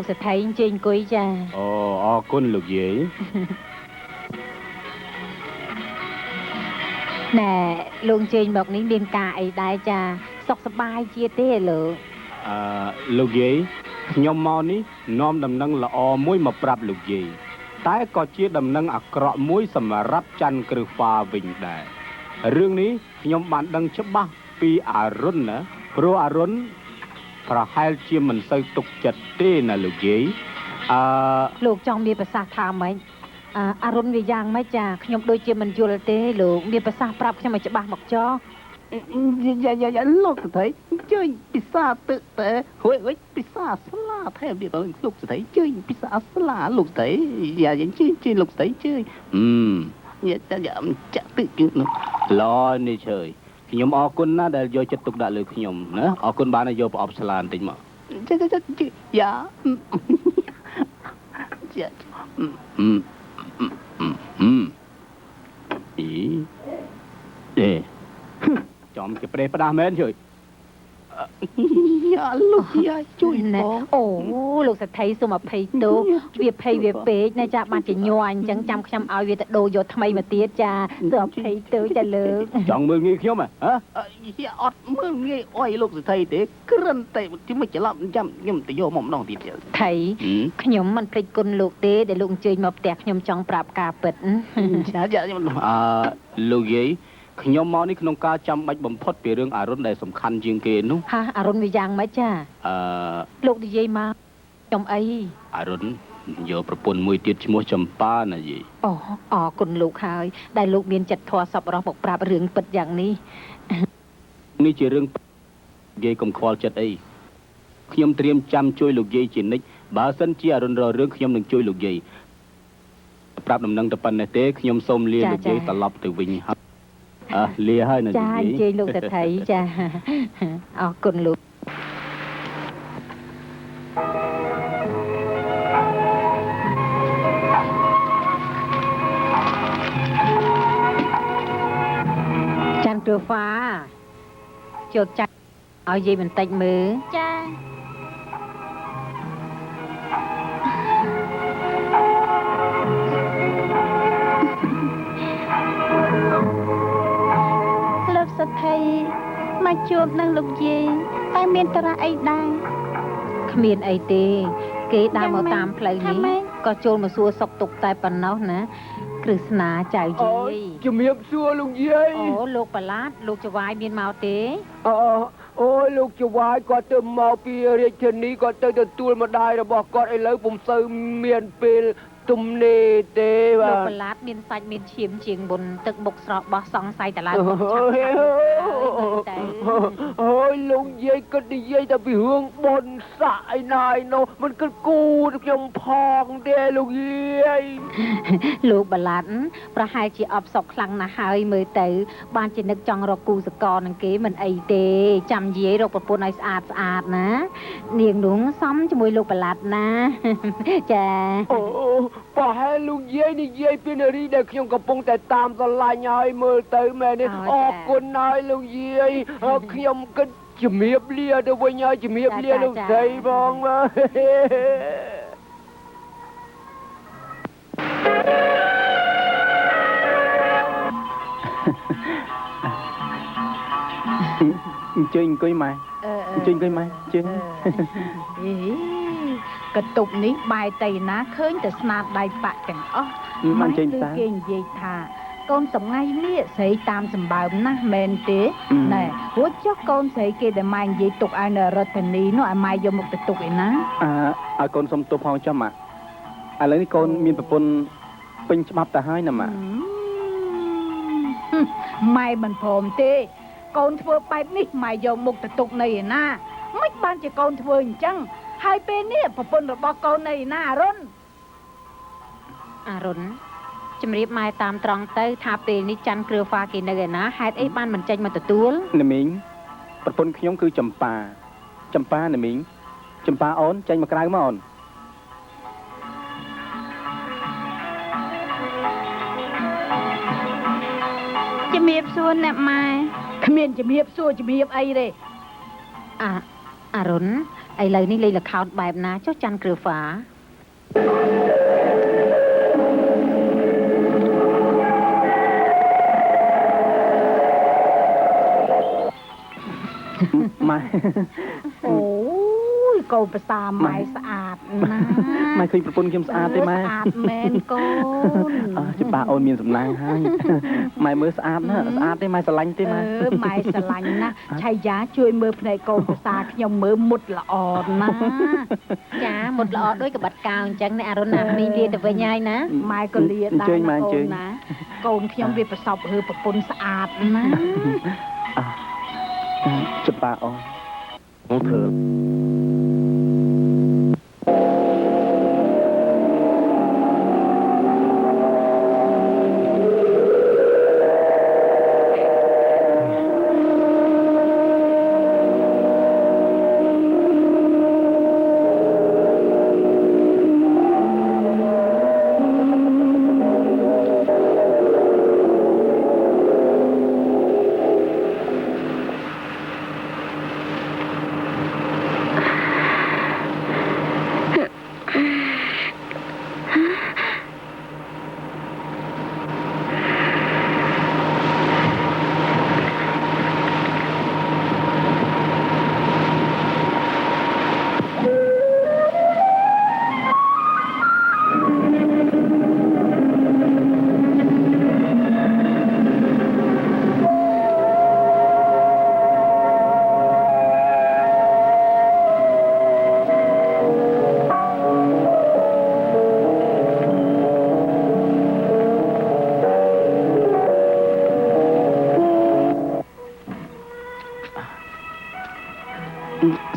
sẽ thấy trên cuối cha. Ồ, con lục gì? Nè, luôn trên một những biên cài đại cha, sọc sập bài chia tê lự. Lục gì? Nhóm mò ní, nôm đầm nâng là muối mà prap lục gì. Tái có chia đầm nâng cọ muối sầm rắp chăn cử pha vinh đại. Rương ní, nhóm bạn đăng chấp bác pi run nè, pro run, và hai chia mình xây tục chật tê nè lục gì. Lục trong bia bà xa thàm ấy. Run vì giang mấy cha, nhóm đôi chia mình chua tê lục, bia bà xa prap cho mày chấp bác mọc cho. Dạ, lúc thấy chơi pizza tự tế. Hối, pizza salad theo đi rồi, lúc thấy chơi pizza salad, lúc thấy, dạ, chơi lúc thấy chơi. Dạ, chắc tự chứ. Lo nè trời. Nhóm con ná đã vô chất tục đã lực nhóm ná. Con bán vô bỏ salad tình mà. Dạ. Dạ. Ý. Ê. Chọn cái bề đá mến rồi. Dạ, lúc dạ, chui bỏ. Ồ, lúc sẽ thấy xô mà phây tố. Việc phây việc bế, này cha bạn chỉ nhoàn chẳng chăm chăm áo việc đồ vô thay mà tiết cha. Sợ phây tố cha lớn. Chọn mưa nghi khiếu mà, hả? Dạ, mưa nghi ôi lúc sẽ thấy thế. Cứ rân tay, chứ mà chỉ làm chăm, nhưng mà vô mộng đồng tiết. Thấy, nhóm mình phây côn lục tế để lụng chơi mập tẹt nhóm trong prap cà bật. Dạ, lục gì? Nhóm món này không có chăm bạch bầm phốt về rương run đầy sầm khăn riêng kia nú. Ha, run vì giang mấy cha. Lục đi dây mà. Trong ấy. Run, vô propon mùi tiết mua chầm pa nè gì. Con lục hơi. Đại lục miền chật thua sọc rong một prap rương bật dạng ní. Ní chỉ rương dây cầm khoal chật ấy. Nhóm triêm chăm chui lục dây chỉ nít. Bà sân chi run rồi rương nhóm đừng chui lục dây. Prap nằm nâng tập này tế nhóm xôm lia lục dây tà lọc từ vinh hấp. Lia hơi nè cha gì? chơi luôn sẽ thấy cha. Con lục. Chan cửa phá. Chột cha. Ở gì mình tạch mứ. Cha. Sẽ thấy mà chuột năng lục gì tai miên tara ấy đang miên ấy tê kế đào màu tam plei ní có chôn mà xua sọc tục tai pan nó nè Krishna chạy gì chùm hiệp xua luôn dây lục bà lát lục cho vai miên màu tế ôi lục cho vai có từ màu bia riêng chân ní có từ tuôn mà đai rồi bỏ con ấy lấy bụng sơ miền bê tùm nê tê bà lục bà lát miên sạch miên chiếm chiếng bồn tức bục sọt bỏ song say tại lại ôi lục dây có đi dây ta bị hương bồn sại này nó mình cứ cu được trong phong đê lục dây lục bà lát bà hai chị ập sọc khăn nà hơi mới tới ban chị nực trong rọc cu sạc con nâng kế mình ấy tê chăm dế rọc bà bồn ấy sạch ná niềng đúng xóm cho mùi lục bà lát ná chà ป่าให้ลุงเย้นี่เย้เป็นอะไรเด็กខ្ញុំកំពុងតែតាមស្រឡាញ់ឲ្យមើលទៅមែនទេអរគុណហើយលោកយាយខ្ញុំគិតជំរាបលាទៅវិញហើយជំរាបលាលោកស្រីបងមើលchơiអង្គុយម៉ែchơiអង្គុយម៉ែជើង កតុកនេះបាយតៃណាឃើញតែស្នាដៃបាក់ទាំងអស់មិនចេញតាគេនិយាយថាកូនសម្ងាយនេះស្រីតាមសម្បើមណាស់មែនទេណែព្រោះចុះកូនស្រីគេដែលម៉ែនិយាយទុកឲ្យនៅរដ្ឋធានីនោះឲ្យម៉ែយកមកទៅទុកឯណាឲ្យកូនសុំទោសផងចាំម៉ាក់ឥឡូវនេះកូនមានប្រពន្ធពេញច្បាប់ទៅហើយណាម៉ាក់ម៉ែមិនព្រមទេកូនធ្វើបែបនេះម៉ែយកមកទៅទុកនៅឯណាមិនបានជាកូនធ្វើអញ្ចឹងហើយពេលនេះប្រពន្ធរបស់កូននៅណាអរុនជំរាបម៉ែតាមត្រង់ទៅថាពេលនេះច័ន្ទគ្រឿហ្វាគេនៅឯណាហេតុអីបានមិនចេញមកទទួលណាមីងប្រពន្ធខ្ញុំគឺចម្ប៉ាណាមីងចម្ប៉ាអូនចេញមកក្រៅមកអូនជំរាបសួរអ្នកម៉ែគ្មានជំរាបសួរជំរាបអីទេអរុន ឥឡូវនេះលេងល្ខោនបែបណាចុះច័ន្ទគ្រឿហ្វា ម៉ែ អូយកូនប្រសាម៉ែស្អាតណាស់ ម៉ែឃើញប្រពន្ធខ្ញុំស្អាតទេម៉ែ ស្អាតមែនកូន ច្បាស់អូនមានសំណាងហើយម៉ែមើលស្អាតណាស់ស្អាតទេម៉ែស្រឡាញ់ទេម៉ែ ម៉ែស្រឡាញ់ណាស់ឆៃយ៉ាជួយមើលភ្នែកកូនប្រសាខ្ញុំមើលមុតល្អណាស់ ចាមុតល្អដូចក្បាត់កៅអញ្ចឹងអ្នកអរុណណាមីលាទៅវិញហើយណា ម៉ែក៏លាដែរណាកូនណាកូនខ្ញុំវាប្រសពឬប្រពន្ធស្អាតណាស់ ច្បាស់អូនមកធ្វើ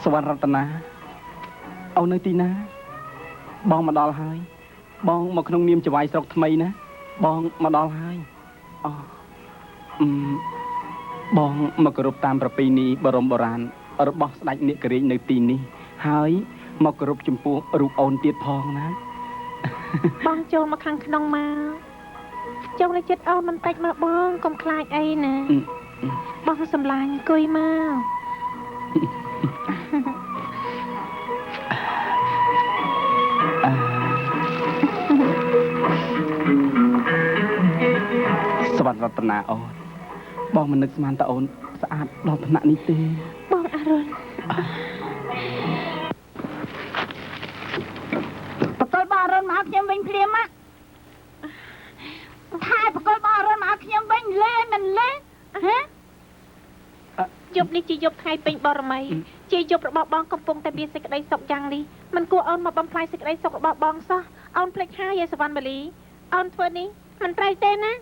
សវណ្ណរតនាអូននៅទីណាបងមកដល់ហើយបងមកក្នុងនាមចៅហ្វាយស្រុកថ្មីណាបងមកដល់ហើយបងមកគោរពតាមប្រពៃណីបរមបុរាណរបស់ស្ដេចនាគរាជនៅទីនេះហើយមកគោរពចំពោះរូបអូនទៀតផងណា បងចូលមកខាងក្នុងមកចូលនៅចិត្តអូនបន្តិចមកបងកុំខ្លាចអីណាបងសម្លាញ់អង្គុយមក សវណ្ណរតនាអូនបងមិននឹកស្មានតើអូនស្អាតដល់ថ្នាក់នេះទេ បងអរុនបកលបងអរុនមកខ្ញុំវិញព្រាមមកថាបកលបងអរុនមកខ្ញុំវិញលេមិនលេហ៎ យប់នេះជាយប់ថ្ងៃពេញបរមីជាយប់របស់បងកំពុងតែមានសេចក្តីសុខយ៉ាងនេះមិនគួរអូនមកបំផ្លាញសេចក្តីសុខរបស់បងសោះអូនភ្លេចហើយសវណ្ណមាលីអូនធ្វើនេះមិនត្រូវទេណា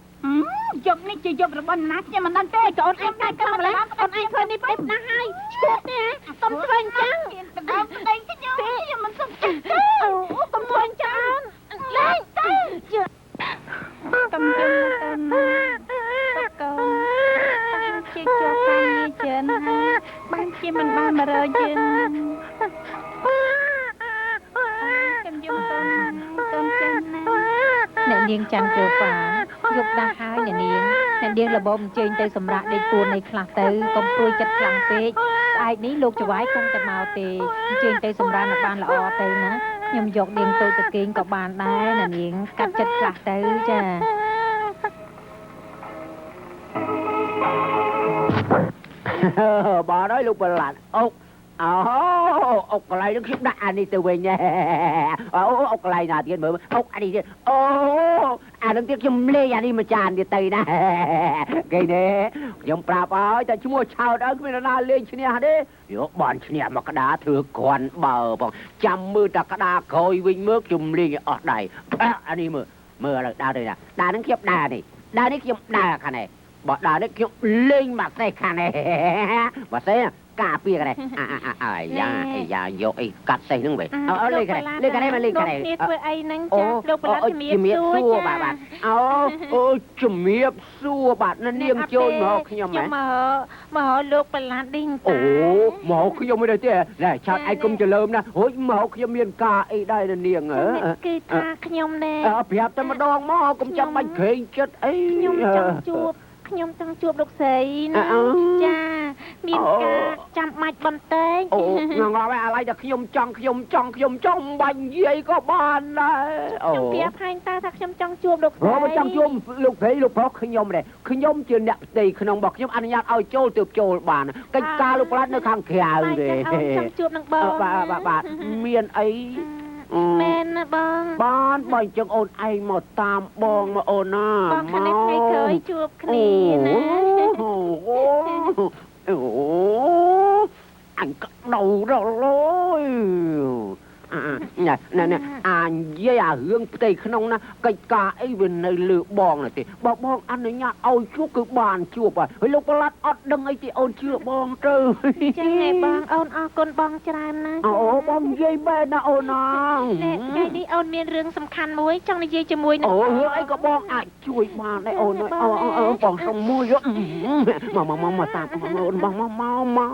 យប់នេះជាយប់របស់ណាខ្ញុំមិនដឹងទេក៏អូនឯងតែខ្លាំងម្ល៉េះអូនឯងធ្វើនេះពេកណាស់ហើយឈួតទេកុំធ្វើអញ្ចឹងទៅដល់ប្តីខ្ញុំមិនសុខចិត្តទេអូកុំធ្វើអញ្ចឹងលេងទៅកុំយំទៅណាកូនជាជាប់ខាងនេះច្រើនហើយបានជាមិនបានមករកយើងកុំយំទៅកូនចាស់ណា អ្នកនាងច័ន្ទគ្រឿហ្វាយប់ដាស់ហើយអ្នកនាងល្បងអញ្ជើញទៅសម្រាប់ដេកពួននៃខ្លះទៅកុំព្រួយចិត្តខ្លាំងពេកស្អែកនេះលោកចៅហ្វាយគង់តែមកទេអញ្ជើញទៅសម្រាប់ឲ្យបានល្អទៅណាខ្ញុំយកនាងទៅគេងក៏បានដែរអ្នកនាងកាត់ចិត្តខ្លះទៅចា bà nói lúc bà lạnh ốc ốc lại nó khiếp đặt anh đi từ về nhà ốc lại nào tiền bữa ốc anh đi anh đừng tiếc chum lê anh đi mà tràn đi từ nè cái này dòng prap ơi ta chúng mua chào đó cái nào lên trên nhà đấy yo bọn trên nhà mà cái đá thừa còn bờ bọn trăm mưa ta cái đá coi vinh mướt chum lê ở đây anh đi mưa là đá đây nè đá nó khiếp đá này đá nó khiếp đá cái này bọn đá nó khiếp lên mặt này cái này và thế cà phê cái này dạ vô cắt xây nước vậy lên cái này mà lên cái này chùm miếp xua bà chùm miếp xua bà nó niêm trôi mà không nhầm mà họ lúc bà lát đinh mà không nhầm đây thế này chào ai cũng chờ lơm nè ôi mà không nhầm miền ca ấy đây là niềng cứ tha không nhầm nè đẹp ta mà đong mà cũng chẳng bánh khế chết ấy nhầm chẳng chua ខ្ញុំចង់ជួបលោកស្រីណាចាមានការចាំបាច់បន្តិច អូងងហើយអាឡ័យតែខ្ញុំចង់បាញ់និយាយក៏បានដែរអូ ខ្ញុំប្រាប់ផែនតើថាខ្ញុំចង់ជួបលោកស្រី អូចង់ជួបលោកស្រីលោកប្រុសខ្ញុំដែរខ្ញុំជាអ្នកផ្ទៃក្នុងរបស់ខ្ញុំអនុញ្ញាតឲ្យចូលទើបចូលបានកិច្ចការលោកផ្លាត់នៅខាងក្រៅទេ អូនចង់ជួបនឹងបង បាទមានអី មែនណាបង បានបើអញ្ចឹងអូនឯងមកតាមបងមកអូនណា បងខាងនេះថ្ងៃក្រោយជួបគ្នាណា អូអញក៏ដោរយណែអញនិយាយអារឿងផ្ទៃក្នុងណាកិច្ចការអីវានៅលើបងណាទេបើបងអនុញ្ញាតឲ្យជួបគឺបានជួបហើយលោកប្រឡាត់អត់ដឹងអីទេអូនជឿបងទៅ ចឹងឯងបងអូនអរគុណបងច្រើនណាស់ អូបងនិយាយបែរណាអូនណា ថ្ងៃនេះអូនមានរឿងសំខាន់មួយចង់និយាយជាមួយនឹង អូរឿងអីក៏បងអាចជួយបានដែរអូនអូបងសុំមួយមកតាមអូនបងមក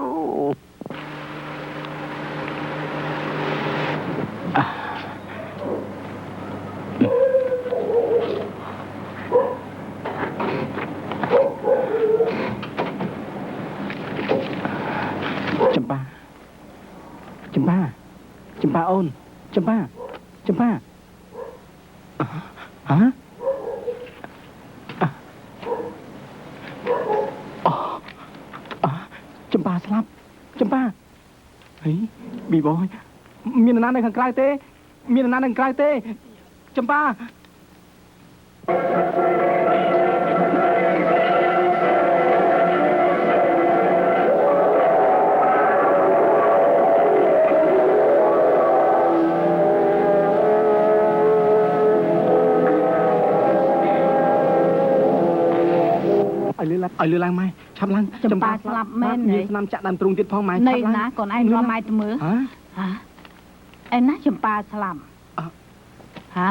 ចំបាអូនចំបាហ៎ចំបាស្លាប់ចំបាហីប៊ីបយមាននរណានៅខាងក្រៅទេចំបា ឲ្យលឺឡើងម៉ែឆាប់ឡើងមានស្នាមចាក់ដើមទ្រូងទៀតផងម៉ែ នៅណាកូនឯងរំម៉ែទៅមើល ហ៎ ឯណាចំប៉ាស្លាប់ហ៎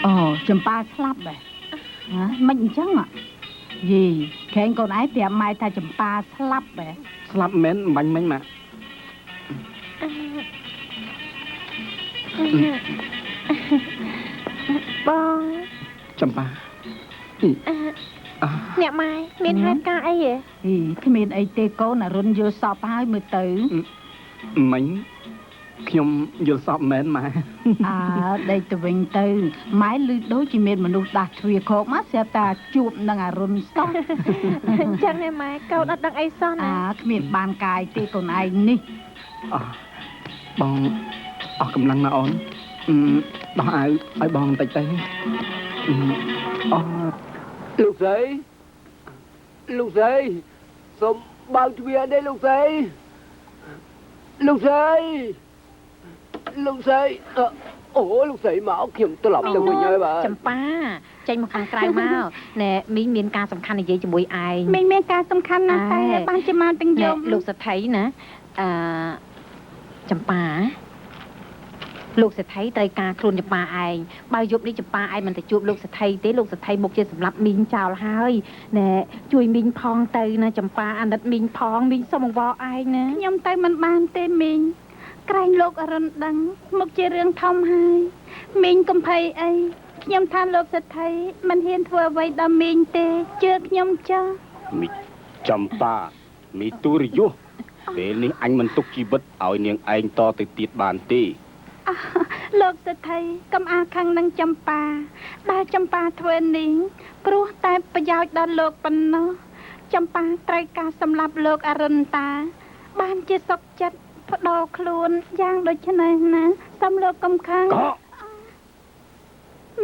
អូចំប៉ាស្លាប់ដែរហ៎មិនអញ្ចឹងយីខេងកូនឯងប្រាប់ម៉ែថាចំប៉ាស្លាប់ដែរ ស្លាប់មែនបាញ់មិញម៉ែ បង ចំបា អ្នកម៉ែមានហេតុការណ៍អីហ៎ គ្មានអីទេកូនអរុនយល់សពហើយមើលទៅ មិញខ្ញុំយល់សពមែនម៉ែ អើដេកទៅវិញទៅម៉ែឮដូចជាមានមនុស្សដាស់ទ្វារខោកមកស្រាប់តែជួបនឹងអរុនសោះ អញ្ចឹងឯម៉ែកូនអត់ដឹងអីសោះណា គ្មានបានកាយទេកូនឯងនេះ បងអស់កម្លាំងណាអូនដោះអាវឲ្យបងបន្តិចទៅអូ លោកស្រីសូមបើកទ្វារនេះលោកស្រីអូលោកស្រីមកខ្ញុំត្រឡប់ទៅវិញហើយបាទ ចំប៉ាចេញមកខាងក្រៅមកណែមីងមានការសំខាន់និយាយជាមួយឯង មីងមានការសំខាន់ណាស់តែបានជាមកទាំងយំ លោកសថីណាចំប៉ាលោកសថីត្រូវការខ្លួនចំប៉ាឯងបើយប់នេះចំប៉ាឯងមិនទៅជួបលោកសថីទេលោកសថីមុខជាសម្រាប់មីងចោលហើយណែជួយមីងផងទៅណាចំប៉ាអាណិតមីងផងមីងសុំអង្វរឯងណា ខ្ញុំទៅមិនបានទេមីងក្រែងលោកអរុនដឹងមុខជារឿងធំហើយមីងកំភៃអីខ្ញុំថាលោកសថីមិនហ៊ានធ្វើអ្វីដល់មីងទេជឿខ្ញុំចុះ មីចំប៉ាមីទូរយុសពេលនេះអញមិនទុកជីវិតឲ្យនាងឯងតទៅទៀតបានទេ លោកសថីកំអាខាងនឹងចំប៉ាដែលចំប៉ាធ្វើនេះព្រោះតែប្រយោជន៍ដល់លោកប៉ុណ្ណោះចំប៉ាត្រូវការសម្លាប់លោកអរុនតាបានជាសុខចិត្តបដោខ្លួនយ៉ាងដូចនេះណាសូមលោកកំខាំង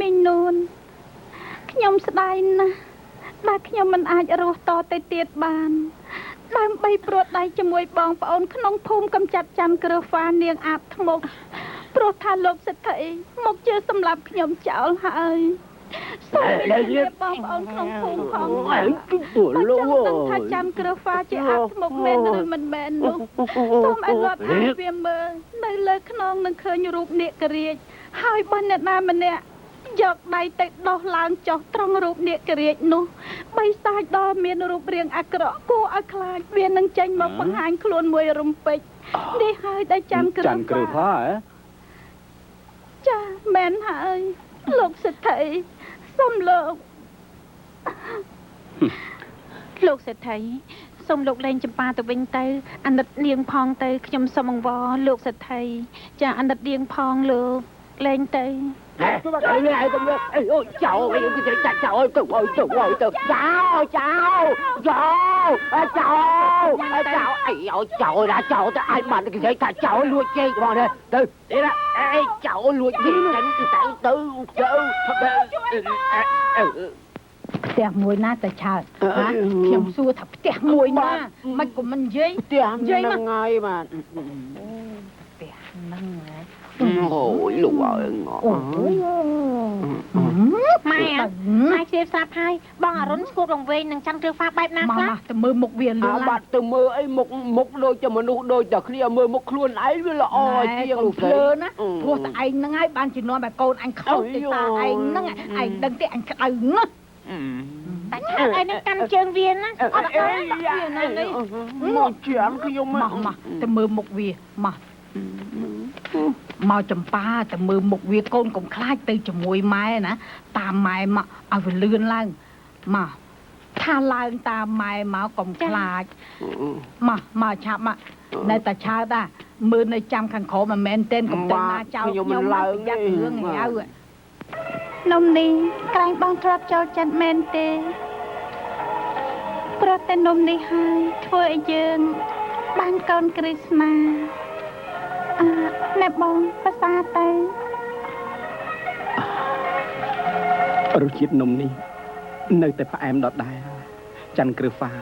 មីងនួនខ្ញុំស្ដាយណាស់ដែលខ្ញុំមិនអាចរស់តទៅទៀតបានដើម្បីព្រួតដៃជាមួយបងប្អូនក្នុងភូមិកំចាត់ច័ន្ទក្រហ្វានាងអាប់ថ្មុកព្រោះថាលោកសិទ្ធិមកជឿសម្រាប់ខ្ញុំចោលហើយសូមលាបងប្អូនក្នុងភូមិផងលោកថាច័ន្ទក្រហ្វាជាអាប់ថ្មុកមែនឬមិនមែននោះសូមឲ្យលោកអាវាមើលនៅលើខ្នងនឹងឃើញរូបនាគរាជហើយបើអ្នកណាម្នាក់យកដៃទៅដោះឡើងចុះត្រង់រូបនាគរាជនោះបីសាច់ដល់មានរូបរាងអាក្រក់គួរឲ្យខ្លាចវានឹងចេញមកបង្ហាញខ្លួនមួយរំពេចនេះហើយដែលច័ន្ទក្រហ្វាចាមែនហើយលោកសិទ្ធិ សុំលោក លោកសេដ្ឋីសូមលោកលែងចម្ប៉ាទៅវិញទៅអាណិតនាងផងទៅខ្ញុំសូមអង្វរលោកសេដ្ឋីចាអាណិតនាងផងលោកលែងទៅ cháu ai bắn cái giấy cả cháu lùi chơi vào đây từ đi ra cháu lùi gì đánh từ ផ្ទះមួយណាតែឆើតខ្ញុំសួរថាផ្ទះមួយណាមិនក៏មិននិយាយ chơi mà ngay mà ផ្ទះហ្នឹងហ៎ ôi lùi ngõ ម៉ែម៉ែជៀបស្រាប់ហើយបងអរុនស្គូបរងវែងនឹងចាំគ្រឿងហ្វាបែបណាខ្លះ មកទៅមើលមុខវាលឿនឡើង បាត់ទៅមើលអីមុខដូចជាមនុស្សដូចតែគ្នាមើលមុខខ្លួនឯងវាល្អជាងលោក លឿនណាព្រោះតែឯងហ្នឹងហើយបានជំនាន់បែបកូនអញខុសទៅតាឯងហ្នឹងឯងដឹងទេអញក្តៅណាស់ តែឆើតឯនឹងកាន់ជើងវាណាអត់អីវាណានេះ មកជាងខ្ញុំ មកទៅមើលមុខវាមកចម្ប៉ាទៅមើលមុខវាកូនកុំខ្លាចទៅជាមួយម៉ែណាតាមម៉ែមកឲ្យវាលឿនឡើងមកថាឡើងតាមម៉ែមកកុំខ្លាចមកឆាប់មកនៅតែឆើតដែរមើលនៅចាំខាងក្រោមមិនមែនទេកុំទៅណាចោលខ្ញុំឡើងយ៉ាក់រឿងឲ្យឲ្យនំនេះក្រែងបងធ្លាប់ចូលចិត្តមែនទេព្រោះតែនំនេះហើយធ្វើឲ្យយើងបានកូនគ្រីស្មាណែបងភាសាទៅ រសជាតិនំនេះនៅតែផ្អែមដដែលច័ន្ទក្រឹហ្វា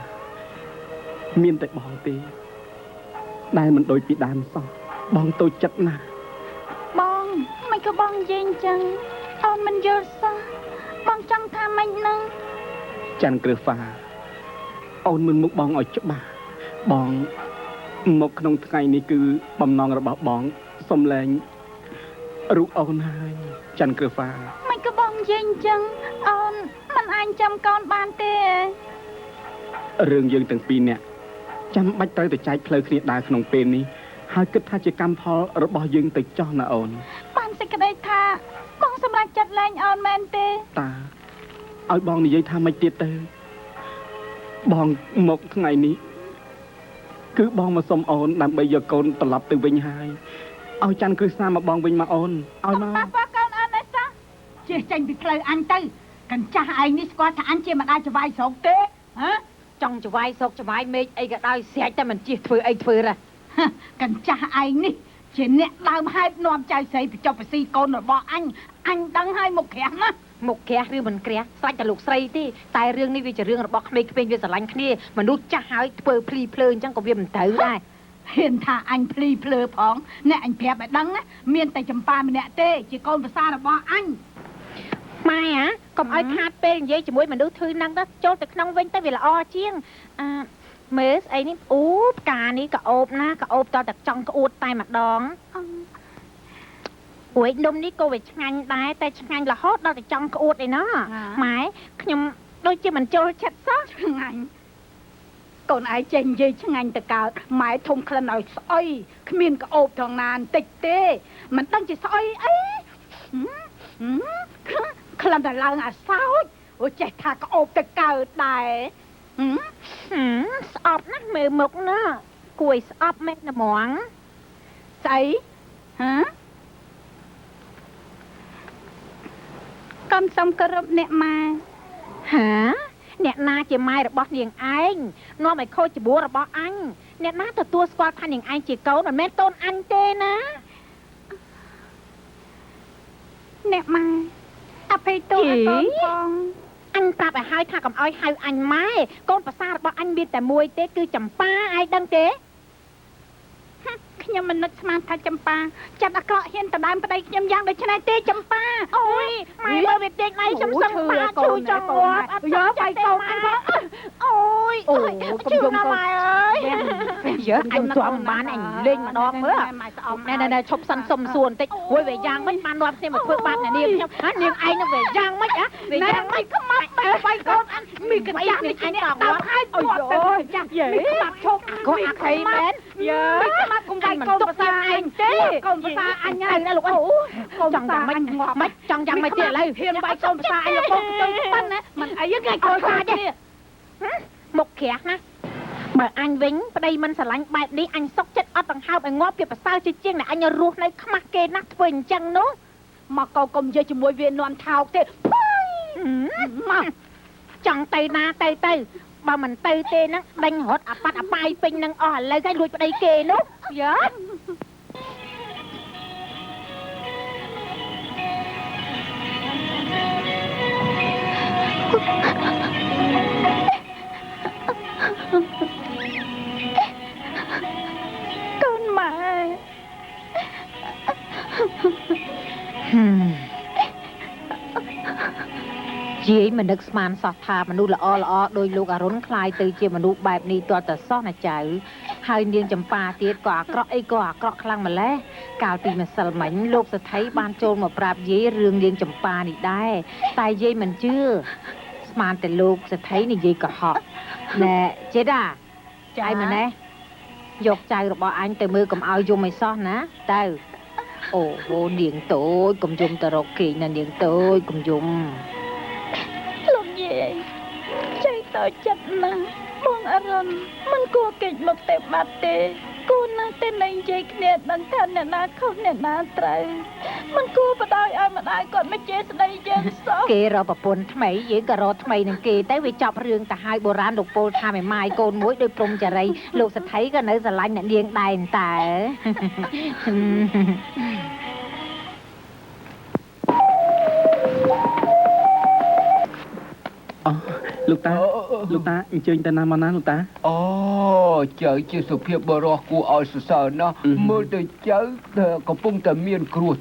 មានតែបងទេដែលមិនដូចពីដើមសោះបងតូចចិត្តណាស់ បងមិនក៏បងនិយាយអញ្ចឹងអូនមិនយល់សោះបងចង់ថាម៉េចហ្នឹង ច័ន្ទក្រឹហ្វាអូនមិនមុខបងឲ្យច្បាស់បងមកក្នុងថ្ងៃនេះគឺបំណងរបស់បងសំឡេងរូបអូនហើយច័ន្ទក្រឹហ្វា មិនក៏បងនិយាយអញ្ចឹងអូនមិនអាចចាំកូនបានទេ រឿងយើងទាំងពីរនាក់ចាំបាច់ត្រូវតែចែកផ្លូវគ្នាដើរក្នុងពេលនេះហើយគិតថាជាកម្មផលរបស់យើងទៅចោះណាអូន បានសេចក្តីថាបងសម្រេចចិត្តលែងអូនមែនទេ តាឲ្យបងនិយាយថាម៉េចទៀតទៅបងមកថ្ងៃនេះគឺបងមកសុំអូនដើម្បីយកកូនត្រឡប់ទៅវិញហើយឲ្យច័ន្ទក្រឹស្នាមកបងវិញមកអូនឲ្យមក ប៉ាកូនអូនឯសោះជិះចេញពីផ្លូវអញទៅកញ្ចាស់ឯងនេះស្គាល់ថាអញជាម្ដាយច្បាយស្រុកទេហ៎ ចង់ច្បាយសោកច្បាយមេឃអីក៏ដោយស្រាច់តែមិនជិះធ្វើអីធ្វើរ៉ា កញ្ចាស់ឯងនេះជាអ្នកដើមហេតុនាំចៅស្រីបញ្ចុះបស៊ីកូនរបស់អញដឹងហើយមុខក្រាស់ណា មុខក្រាស់ឬមិនក្រាស់ស្រាច់តែលោកស្រីទេតែរឿងនេះវាជារឿងរបស់ក្មេងៗវាស្រឡាញ់គ្នាមនុស្សចាស់ហើយធ្វើភ្លីភ្លើអញ្ចឹងក៏វាមិនត្រូវដែរ ហ៊ានថាអញភ្លីភ្លើផងអ្នកអញប្រាប់ឲ្យដឹងណាមានតែចម្ប៉ាម្នាក់ទេជាកូនប្រសារបស់អញ ម៉ែកុំឲ្យខាតពេលនិយាយជាមួយមនុស្សធឺហ្នឹងទៅចូលទៅក្នុងវិញទៅវាល្អជាងមើលស្អីនេះអូផ្កានេះក៏អូបណាក៏អូបតតែចង់ក្អួតតែម្ដងអូយនំនេះក៏វាឆ្ងាញ់ដែរតែឆ្ងាញ់រហូតដល់តែចង់ក្អួតឯណោះម៉ែខ្ញុំដូចជាមិនចូលចិត្តសោះ ឆ្ងាញ់កូនឯងចេះនិយាយឆ្ងាញ់ទៅកើតម៉ែធំក្លិនឲ្យស្អុយគ្មានក្អូបត្រង់ណាបន្តិចទេមិនដឹងជាស្អុយអីក្លិនតែឡើងអាសោចអូចេះថាក្អូបទៅកើតដែរ ស្អប់ណាស់មើលមុខណាគួយស្អប់មេឃណាហ្មង ស្អីហ៎កុំសុំគោរពអ្នកម៉ែ ហាអ្នកណាជាម៉ែរបស់នាងឯងនាំឲ្យខូចច្បួររបស់អញអ្នកណាទទួលស្គាល់ថានាងឯងជាកូនមិនមែនកូនអញទេណា អ្នកម៉ែអភ័យទោសឲ្យកូនផង អញប្រាប់ឲ្យហើយថាកុំឲ្យហៅអញម៉ែកូនប្រសាររបស់អញមានតែមួយទេគឺចម្ប៉ាឯងដឹងទេ ខ្ញុំមិននឹកស្មានថាចម្ប៉ាចិត្តអាក្រក់ហ៊ានដណ្ដើមប្តីខ្ញុំយ៉ាងដូចនេះទេចម្ប៉ា អូយម៉ែមើលវាដេកដៃខ្ញុំសឹងប៉ាជួយចង់ងាប់អត់យកទៅកូនអញអូយអូយកុំយំម៉ែអើយយើអញទ្រាំបានអញលេងម្ដងមើលណែឈប់សិនសុំសួរបន្តិចអូយវាយ៉ាងមិនបាននាំគ្នាមកធ្វើបាបអ្នកនាងខ្ញុំនាងឯងនឹងវាយ៉ាងមិនវាយ៉ាងមិនខ្មាត់បែបបាយកូនអញមីកញ្ចាស់នេះអញដល់ហើយអូយចាស់មីខ្មាត់ឈប់ក៏អាខៃមែនយើមីខ្មាត់គុំ វាយកូនប្រសាអញទេកូនប្រសាអញហើយណាលោកអូកូនប្រសាអញមិនចង់យ៉ាងម៉េចទៀតឥឡូវហ៊ានវាយកូនប្រសាអញលោកបងទៅប៉ិនណាមិនអីគេកូនប្រសាទេមុខក្រាស់ណាបើអញវិញប្តីមិនស្រឡាញ់បែបនេះអញសុកចិត្តអត់ដង្ហើបឲ្យងាប់ពីប្រសើរជាងដែលអញរស់នៅខ្មាស់គេណាស់ធ្វើអញ្ចឹងនោះមកកូនកុំនិយាយជាមួយវានន់ថោកទេមកចង់ទៅណាទៅបើមិនទៅទេហ្នឹងដេញរត់អាប៉ាត់អាបាយពេញនឹងអស់ឥឡូវគេលួចប្តីគេនោះយើកូនម៉ែយាយមិននឹកស្មានសោះថាមនុស្សល្អដោយលោកអរុនคล้ายទៅជាមនុស្សបែបនេះទាល់តែសោះណាចៅហើយនាងចម្ប៉ាទៀតក៏អាក្រក់អីក៏អាក្រក់ខ្លាំងម្ល៉េះកាលពីម្សិលមិញលោកសថីបានចូលមកប្រាប់យាយរឿងនាងចម្ប៉ានេះដែរតែយាយមិនជឿស្មានតែលោកសថីនិយាយកុហកណែចេតាចៅម្នេះយកចៅរបស់អញទៅមើលកុំឲ្យយំឲ្យសោះណាទៅអូហូនាងតូចកុំយំទៅរកគេណានាងតូចកុំយំលោកយាយចៃតើចិត្តណាស់បងអរុនមិនគួរកិច្ចមកទេបាត់ទេគួរណាស់តែនិយាយគ្នាដឹងថាអ្នកណាខុសអ្នកណាត្រូវមិនគួរបដ ாய் ឲ្យម្ដាយគាត់មកជេរស្ដីយើងសោះគេរកប្រពន្ធថ្មីយើងក៏រកថ្មីនឹងគេតែវាចាប់រឿងទៅឲ្យបុរាណលោកពលថាមេម៉ាយកូនមួយដោយព្រំចរីលោកសថីក៏នៅស្រឡាញ់អ្នកនាងដែរតើលោកតាអញ្ជើញទៅណាមកណាលោកតាអូចៅជាសុភាពបរោះគួរឲ្យសរសើរណាស់មើលទៅចៅកំពុងតែមានគ្រោះ